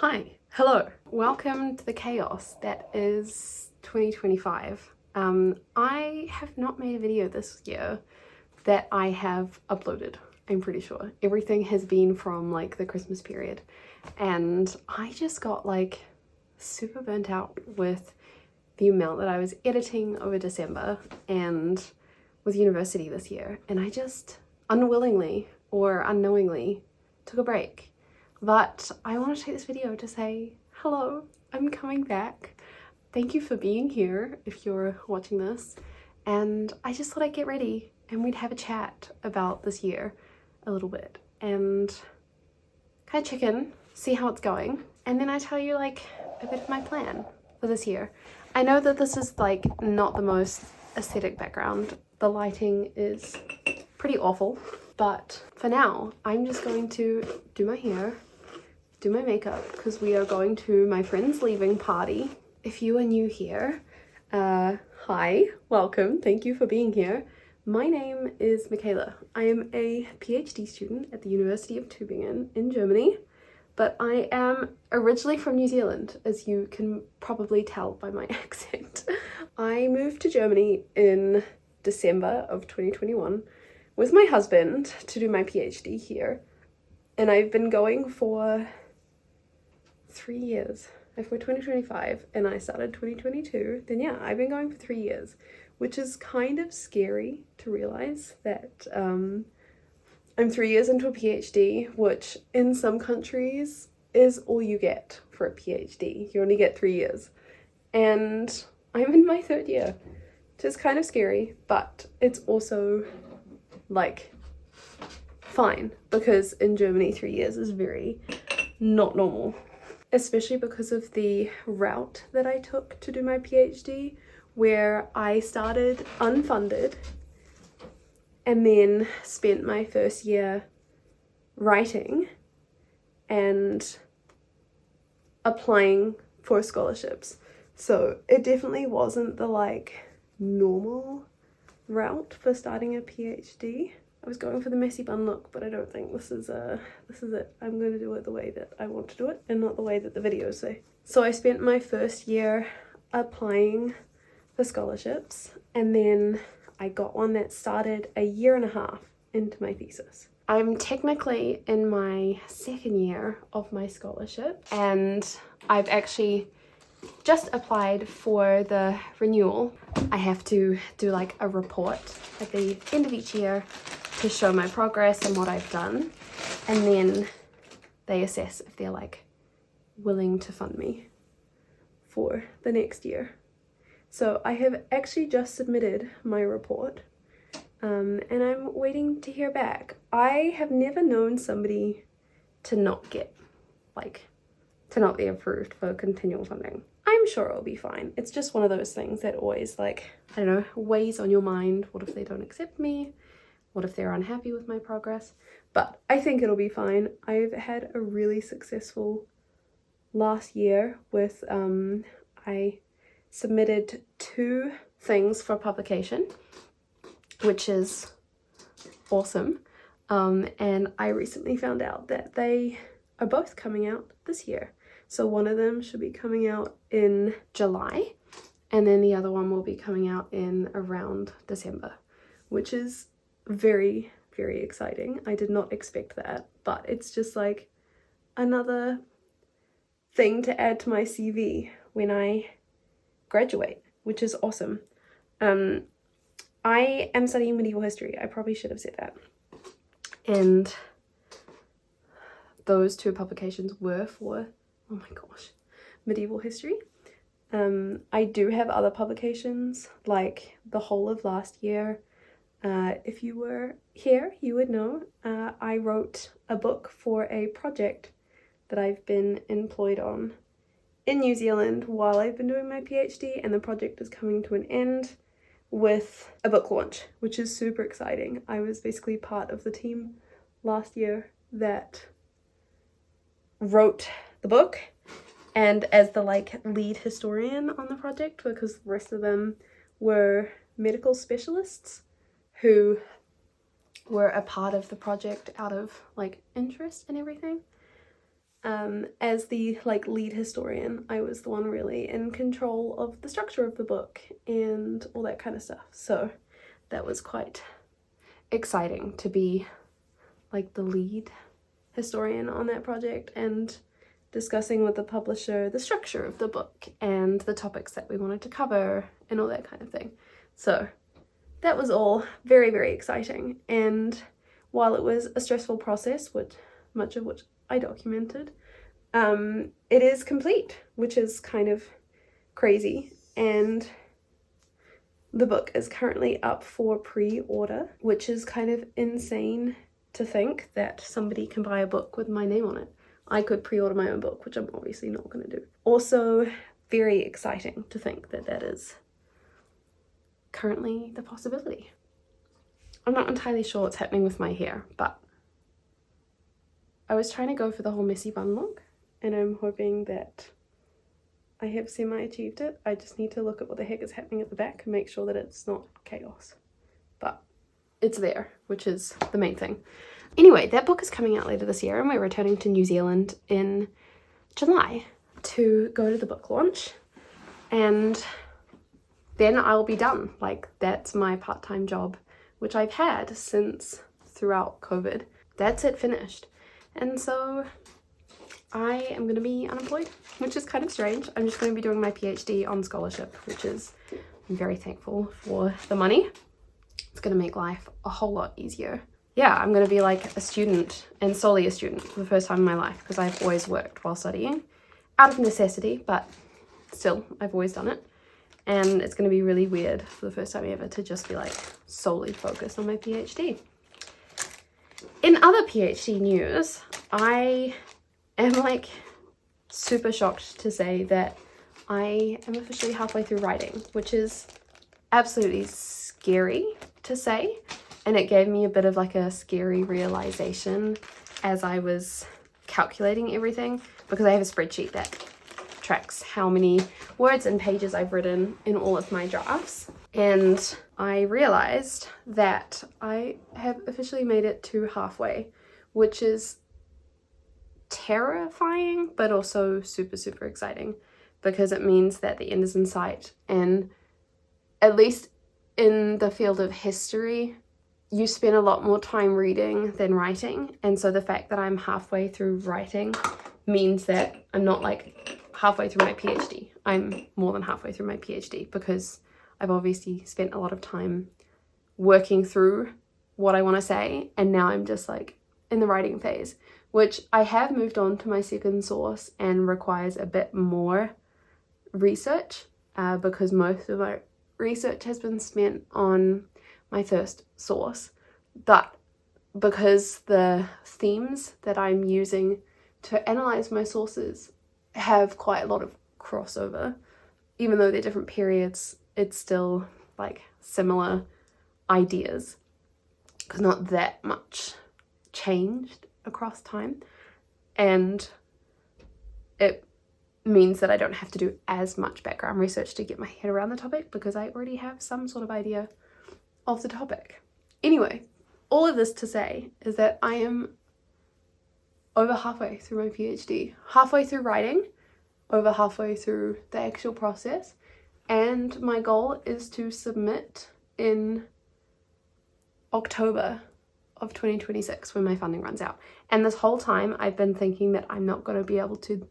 Hi, hello, welcome to the chaos that is 2025. I have not made a video this year that I have uploaded, I'm pretty sure. Everything has been from like the Christmas period, and I just got like super burnt out with the amount that I was editing over December and with university this year, and I just unwillingly or unknowingly took a break. But I want to take this video to say hello, I'm coming back. Thank you for being here if you're watching this, and I just thought I'd get ready and we'd have a chat about this year a little bit and kind of check in, see how it's going, and then I tell you like a bit of my plan for this year. I know that this is like not the most aesthetic background, the lighting is pretty awful, but for now I'm just going to do my hair, do my makeup, because we are going to my friend's leaving party. If you are new here, hi, welcome, thank you for being here. My name is Michaela. I am a PhD student at the University of Tübingen in Germany, but I am originally from New Zealand, as you can probably tell by my accent. I moved to Germany in December of 2021 with my husband to do my PhD here, and I've been going for 3 years. If we're 2025 and I started 2022, then yeah, I've been going for 3 years, which is kind of scary to realize that I'm 3 years into a PhD, which in some countries is all you get for a PhD. You only get 3 years, and I'm in my 3rd year, which is kind of scary, but it's also like fine, because in Germany 3 years is very not normal, especially because of the route that I took to do my PhD, where I started unfunded and then spent my first year writing and applying for scholarships. So it definitely wasn't the like normal route for starting a PhD. I was going for the messy bun look, but I don't think this is it. I'm going to do it the way that I want to do it and not the way that the videos say. So I spent my first year applying for scholarships, and then I got one that started a year and a half into my thesis. I'm technically in my 2nd year of my scholarship, and I've actually just applied for the renewal. I have to do like a report at the end of each year to show my progress and what I've done, and then they assess if they're like willing to fund me for the next year. So I have actually just submitted my report, and I'm waiting to hear back. I have never known somebody to not get to not be approved for continual funding. I'm sure it'll be fine. It's just one of those things that always like, I don't know, weighs on your mind. What if they don't accept me? What if they're unhappy with my progress? But I think it'll be fine. I've had a really successful last year with, I submitted 2 things for publication, which is awesome. And I recently found out that they are both coming out this year. So one of them should be coming out in July, and then the other one will be coming out in around December, which is very, very exciting. I did not expect that, but it's just like another thing to add to my CV when I graduate, which is awesome. I am studying medieval history. I probably should have said that. And those 2 publications were for, oh my gosh, medieval history. I do have other publications, like the whole of last year. If you were here, you would know I wrote a book for a project that I've been employed on in New Zealand while I've been doing my PhD, and the project is coming to an end with a book launch, which is super exciting. I was basically part of the team last year that wrote the book, and as the like lead historian on the project, because the rest of them were medical specialists who were a part of the project out of like interest and everything. As the like lead historian, I was the one really in control of the structure of the book and all that kind of stuff. So that was quite exciting to be like the lead historian on that project and discussing with the publisher the structure of the book and the topics that we wanted to cover and all that kind of thing. So that was all very, very exciting. And while it was a stressful process, much of which I documented, it is complete, which is kind of crazy. And the book is currently up for pre-order, which is kind of insane to think that somebody can buy a book with my name on it. I could pre-order my own book, which I'm obviously not going to do. Also, very exciting to think that that is currently the possibility. I'm not entirely sure what's happening with my hair, but I was trying to go for the whole messy bun look, and I'm hoping that I have semi-achieved it. I just need to look at what the heck is happening at the back and make sure that it's not chaos. But it's there, which is the main thing. Anyway, that book is coming out later this year, and we're returning to New Zealand in July to go to the book launch, and then I'll be done. Like, that's my part-time job, which I've had since throughout COVID. That's it, finished. And so I am going to be unemployed, which is kind of strange. I'm just going to be doing my PhD on scholarship, which is, I'm very thankful for the money. It's going to make life a whole lot easier. Yeah, I'm going to be like a student, and solely a student, for the first time in my life, because I've always worked while studying, out of necessity, but still, I've always done it. And it's going to be really weird for the first time ever to just be like solely focused on my PhD. In other PhD news, I am like super shocked to say that I am officially halfway through writing, which is absolutely scary to say. And it gave me a bit of like a scary realization as I was calculating everything, because I have a spreadsheet that tracks how many words and pages I've written in all of my drafts. And I realized that I have officially made it to halfway, which is terrifying, but also super, super exciting, because it means that the end is in sight. And at least in the field of history, you spend a lot more time reading than writing. And so the fact that I'm halfway through writing means that I'm not like halfway through my PhD. I'm more than halfway through my PhD, because I've obviously spent a lot of time working through what I want to say, and now I'm just like in the writing phase, which I have moved on to my second source and requires a bit more research, because most of my research has been spent on my first source. But because the themes that I'm using to analyze my sources have quite a lot of crossover, even though they're different periods, it's still like similar ideas, because not that much changed across time, and it means that I don't have to do as much background research to get my head around the topic, because I already have some sort of idea of the topic. Anyway, all of this to say is that I am over halfway through my PhD, halfway through writing, over halfway through the actual process, and my goal is to submit in October of 2026 when my funding runs out. And this whole time I've been thinking that I'm not going to be able to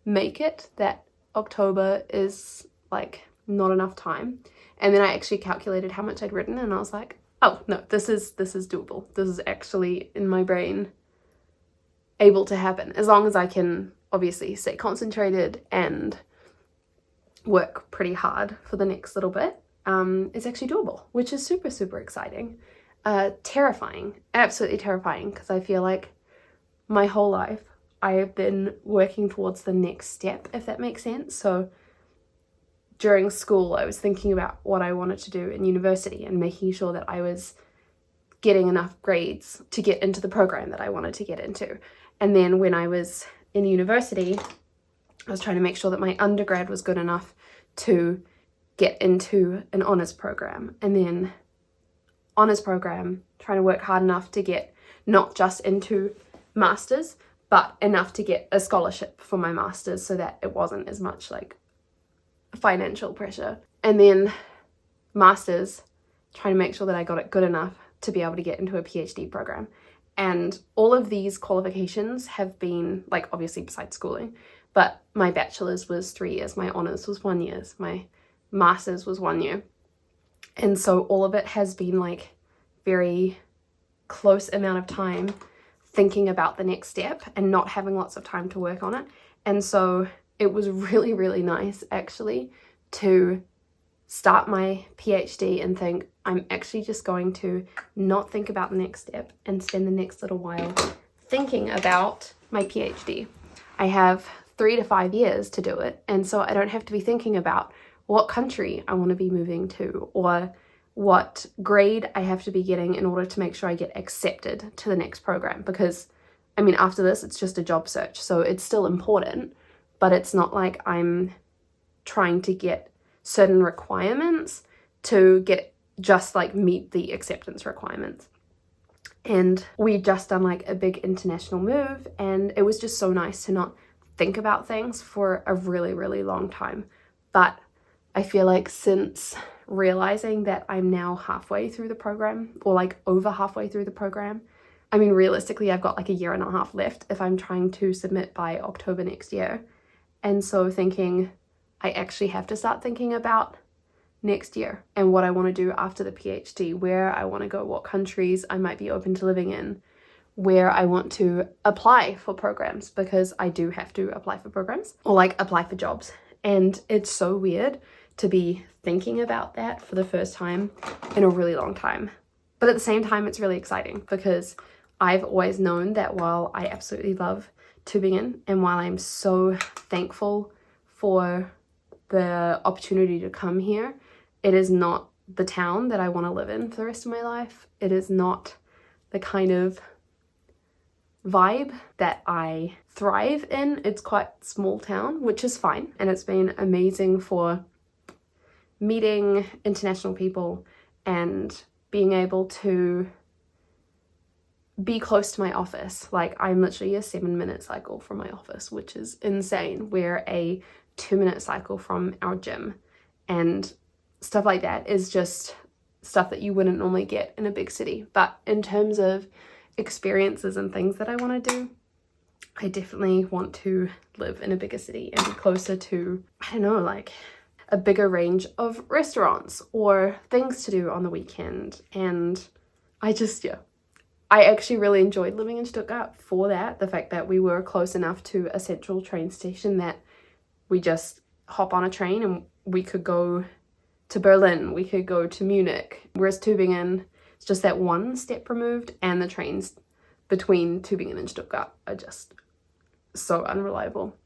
make it, that October is like not enough time. And then I actually calculated how much I'd written, and I was like, oh no, this is doable. This is actually in my brain able to happen, as long as I can obviously stay concentrated and work pretty hard for the next little bit. It's actually doable, which is super, super exciting. Terrifying, absolutely terrifying, because I feel like my whole life I have been working towards the next step, if that makes sense. So during school, I was thinking about what I wanted to do in university and making sure that I was getting enough grades to get into the program that I wanted to get into. And then when I was in university, I was trying to make sure that my undergrad was good enough to get into an honours program. And then honours program, trying to work hard enough to get not just into masters, but enough to get a scholarship for my master's so that it wasn't as much like financial pressure. And then master's, trying to make sure that I got it good enough to be able to get into a PhD program. And all of these qualifications have been, like, obviously besides schooling, but my bachelor's was 3 years, my honours was 1 year, my master's was 1 year. And so all of it has been like very close amount of time thinking about the next step and not having lots of time to work on it. And so it was really, really nice actually to start my PhD and think, I'm actually just going to not think about the next step and spend the next little while thinking about my PhD. I have 3 to 5 years to do it, and so I don't have to be thinking about what country I want to be moving to or what grade I have to be getting in order to make sure I get accepted to the next program, because I mean, after this it's just a job search, so it's still important, but it's not like I'm trying to get certain requirements to get just like meet the acceptance requirements. And we just done like a big international move, and it was just so nice to not think about things for a really, really long time. But I feel like since realizing that I'm now halfway through the program, or like over halfway through the program, I mean, realistically, I've got like 1.5 years left if I'm trying to submit by October next year. And so thinking, I actually have to start thinking about next year and what I want to do after the PhD, where I want to go, what countries I might be open to living in, where I want to apply for programs, because I do have to apply for programs or like apply for jobs. And it's so weird to be thinking about that for the first time in a really long time. But at the same time, it's really exciting because I've always known that while I absolutely love Tübingen and while I'm so thankful for the opportunity to come here, it is not the town that I want to live in for the rest of my life. It is not the kind of vibe that I thrive in. It's quite a small town, which is fine. And it's been amazing for meeting international people and being able to be close to my office. Like, I'm literally a 7-minute cycle from my office, which is insane. We're a 2-minute cycle from our gym, and stuff like that is just stuff that you wouldn't normally get in a big city. But in terms of experiences and things that I want to do, I definitely want to live in a bigger city and be closer to, I don't know, like a bigger range of restaurants or things to do on the weekend. And I actually really enjoyed living in Stuttgart for that. The fact that we were close enough to a central train station that we just hop on a train and we could go to Berlin, we could go to Munich. Whereas Tübingen, it's just that one step removed, and the trains between Tübingen and Stuttgart are just so unreliable.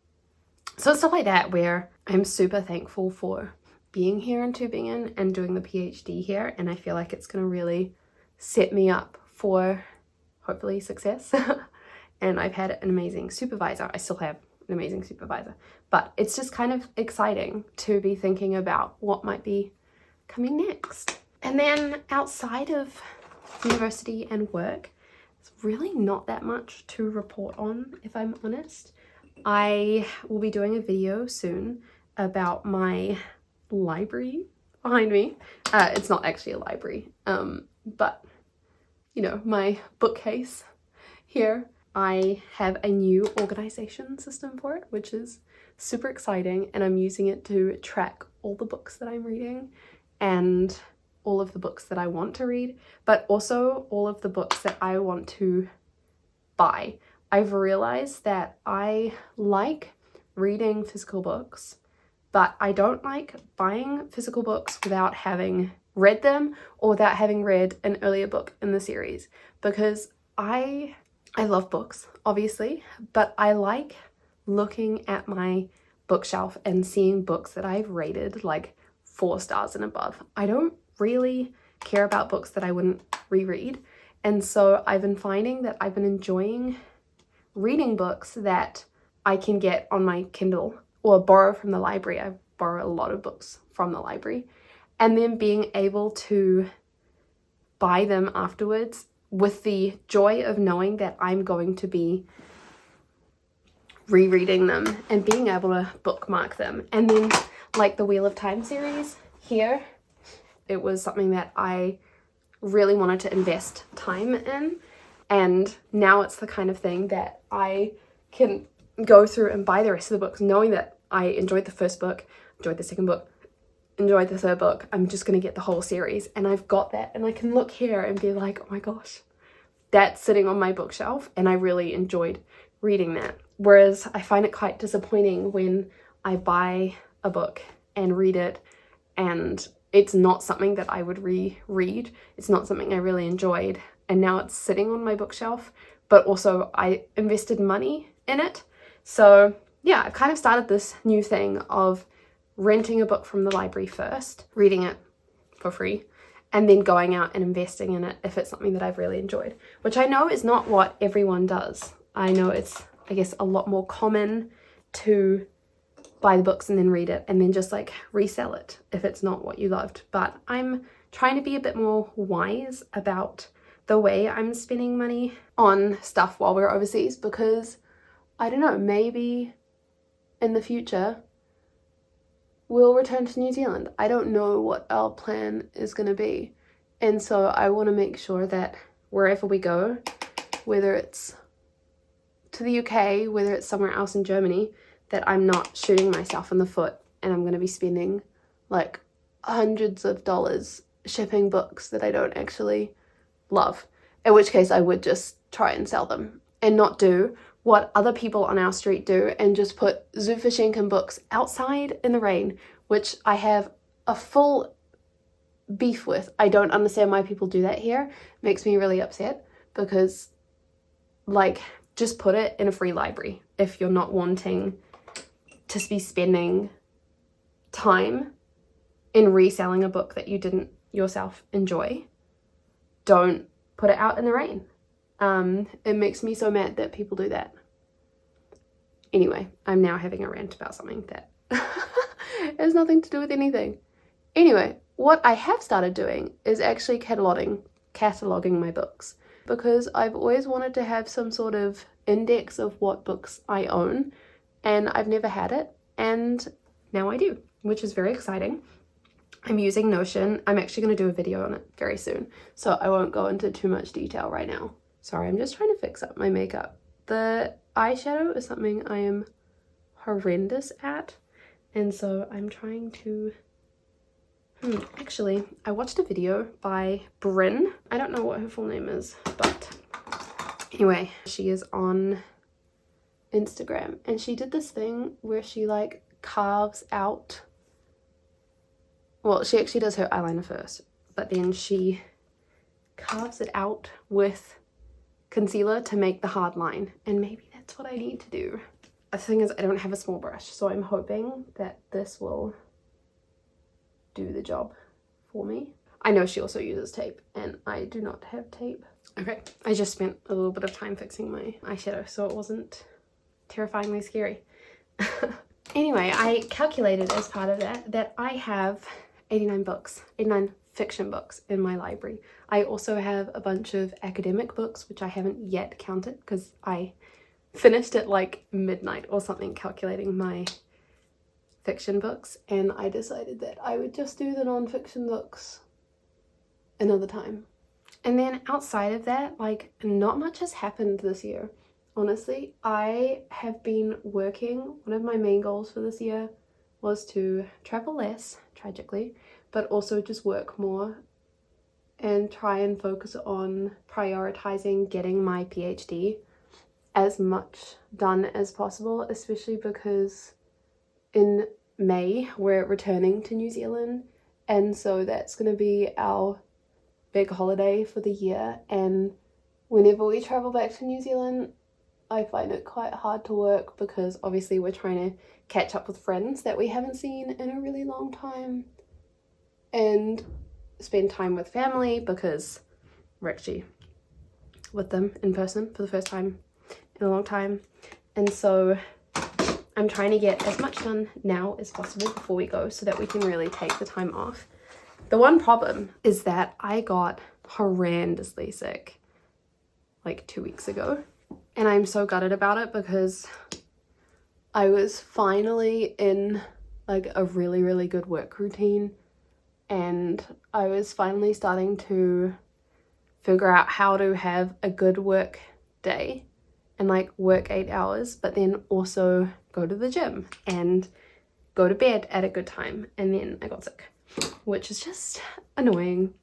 So stuff like that, where I'm super thankful for being here in Tübingen and doing the PhD here, and I feel like it's going to really set me up for hopefully success. And I've had an amazing supervisor. I still have an amazing supervisor, but it's just kind of exciting to be thinking about what might be coming next. And then outside of university and work, it's really not that much to report on, if I'm honest. I will be doing a video soon about my library behind me. It's not actually a library, but you know, my bookcase here. I have a new organization system for it, which is super exciting, and I'm using it to track all the books that I'm reading and all of the books that I want to read, but also all of the books that I want to buy. I've realized that I like reading physical books, but I don't like buying physical books without having read them or without having read an earlier book in the series, because I love books, obviously, but I like looking at my bookshelf and seeing books that I've rated like 4 stars and above. I don't really care about books that I wouldn't reread, and so I've been finding that I've been enjoying reading books that I can get on my Kindle or borrow from the library. I borrow a lot of books from the library, and then being able to buy them afterwards with the joy of knowing that I'm going to be rereading them and being able to bookmark them. And then like the Wheel of Time series here, it was something that I really wanted to invest time in, and now it's the kind of thing that I can go through and buy the rest of the books knowing that I enjoyed the first book, enjoyed the second book, enjoyed the third book. I'm just going to get the whole series, and I've got that, and I can look here and be like, oh my gosh, that's sitting on my bookshelf and I really enjoyed reading that. Whereas I find it quite disappointing when I buy a book and read it and it's not something that I would reread. It's not something I really enjoyed, and now it's sitting on my bookshelf, but also I invested money in it. So yeah, I've kind of started this new thing of renting a book from the library first, reading it for free, and then going out and investing in it if it's something that I've really enjoyed, which I know is not what everyone does. I know it's, I guess, a lot more common to buy the books and then read it and then just like resell it if it's not what you loved. But I'm trying to be a bit more wise about the way I'm spending money on stuff while we're overseas, because I don't know, maybe in the future we'll return to New Zealand. I don't know what our plan is going to be, and so I want to make sure that wherever we go, whether it's to the UK, whether it's somewhere else in Germany, that I'm not shooting myself in the foot and I'm going to be spending like hundreds of dollars shipping books that I don't actually love, in which case I would just try and sell them and not do what other people on our street do and just put Zuverschenken books outside in the rain, which I have a full beef with. I don't understand why people do that here. It makes me really upset, because like, just put it in a free library if you're not wanting to be spending time in reselling a book that you didn't yourself enjoy. Don't put it out in the rain. It makes me so mad that people do that. Anyway, I'm now having a rant about something that has nothing to do with anything. Anyway, what I have started doing is actually cataloging my books, because I've always wanted to have some sort of index of what books I own, and I've never had it, and now I do, which is very exciting. I'm using Notion. I'm actually going to do a video on it very soon, so I won't go into too much detail right now. Sorry, I'm just trying to fix up my makeup. The eyeshadow is something I am horrendous at, and so I'm trying to... Actually, I watched a video by Bryn. I don't know what her full name is, but anyway, she is on Instagram, and she did this thing where she like carves out... Well, she actually does her eyeliner first, but then she carves it out with concealer to make the hard line, and maybe that's what I need to do. The thing is, I don't have a small brush, so I'm hoping that this will do the job for me. I know she also uses tape, and I do not have tape. Okay, I just spent a little bit of time fixing my eyeshadow, so it wasn't terrifyingly scary. Anyway, I calculated as part of that I have 89 fiction books in my library. I also have a bunch of academic books, which I haven't yet counted because I finished at like midnight or something calculating my fiction books, and I decided that I would just do the non-fiction books another time. And then outside of that, like, not much has happened this year. Honestly, I have been working. One of my main goals for this year was to travel less, tragically, but also just work more and try and focus on prioritizing getting my PhD as much done as possible, especially because in May we're returning to New Zealand, and so that's going to be our big holiday for the year. And whenever we travel back to New Zealand, I find it quite hard to work, because obviously we're trying to catch up with friends that we haven't seen in a really long time, and spend time with family because we're actually with them in person for the first time in a long time. And so I'm trying to get as much done now as possible before we go, so that we can really take the time off. The one problem is that I got horrendously sick like 2 weeks ago, and I'm so gutted about it, because I was finally in like a really good work routine, and I was finally starting to figure out how to have a good work day and like work 8 hours, but then also go to the gym and go to bed at a good time. And then I got sick, which is just annoying.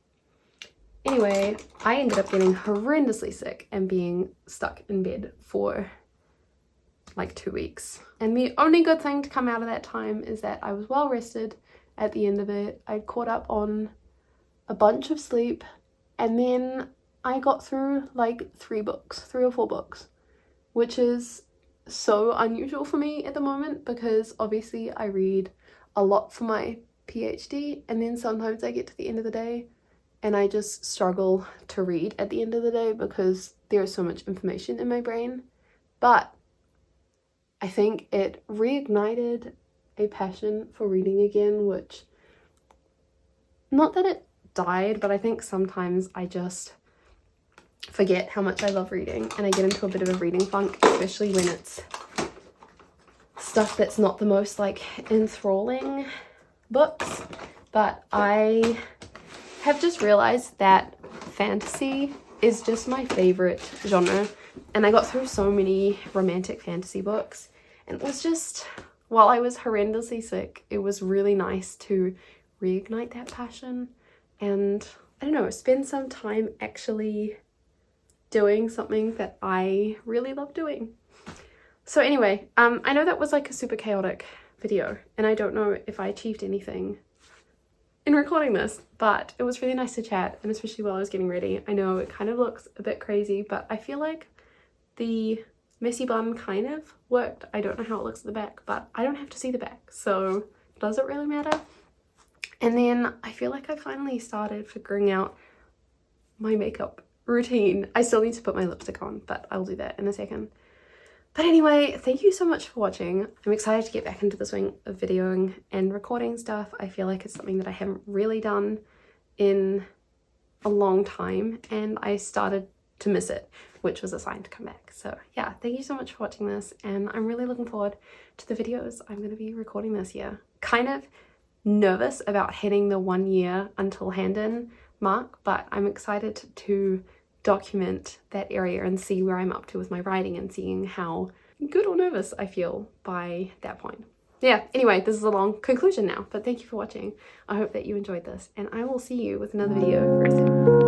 Anyway, I ended up getting horrendously sick and being stuck in bed for like 2 weeks. And the only good thing to come out of that time is that I was well rested at the end of it. I caught up on a bunch of sleep, and then I got through like 3 or 4 books, which is so unusual for me at the moment because obviously I read a lot for my PhD, and then sometimes I get to the end of the day and I just struggle to read at the end of the day because there is so much information in my brain. But I think it reignited a passion for reading again, which, not that it died, but I think sometimes I just forget how much I love reading and I get into a bit of a reading funk, especially when it's stuff that's not the most like enthralling books. But I have just realized that fantasy is just my favorite genre, and I got through so many romantic fantasy books, and it was just, while I was horrendously sick, it was really nice to reignite that passion and, I don't know, spend some time actually doing something that I really love doing. So anyway, I know that was like a super chaotic video, and I don't know if I achieved anything in recording this, but it was really nice to chat, and especially while I was getting ready. I know it kind of looks a bit crazy, but I feel like the messy bun kind of worked. I don't know how it looks at the back, but I don't have to see the back, so does it really matter? And then I feel like I finally started figuring out my makeup routine. I still need to put my lipstick on, but I'll do that in a second. But anyway, thank you so much for watching. I'm excited to get back into the swing of videoing and recording stuff. I feel like it's something that I haven't really done in a long time, and I started to miss it, which was a sign to come back. So yeah, thank you so much for watching this, and I'm really looking forward to the videos I'm going to be recording this year. Kind of nervous about hitting the 1 year until hand-in mark, but I'm excited to document that area and see where I'm up to with my writing and seeing how good or nervous I feel by that point. Yeah, anyway, this is a long conclusion now, but thank you for watching. I hope that you enjoyed this, and I will see you with another video very soon.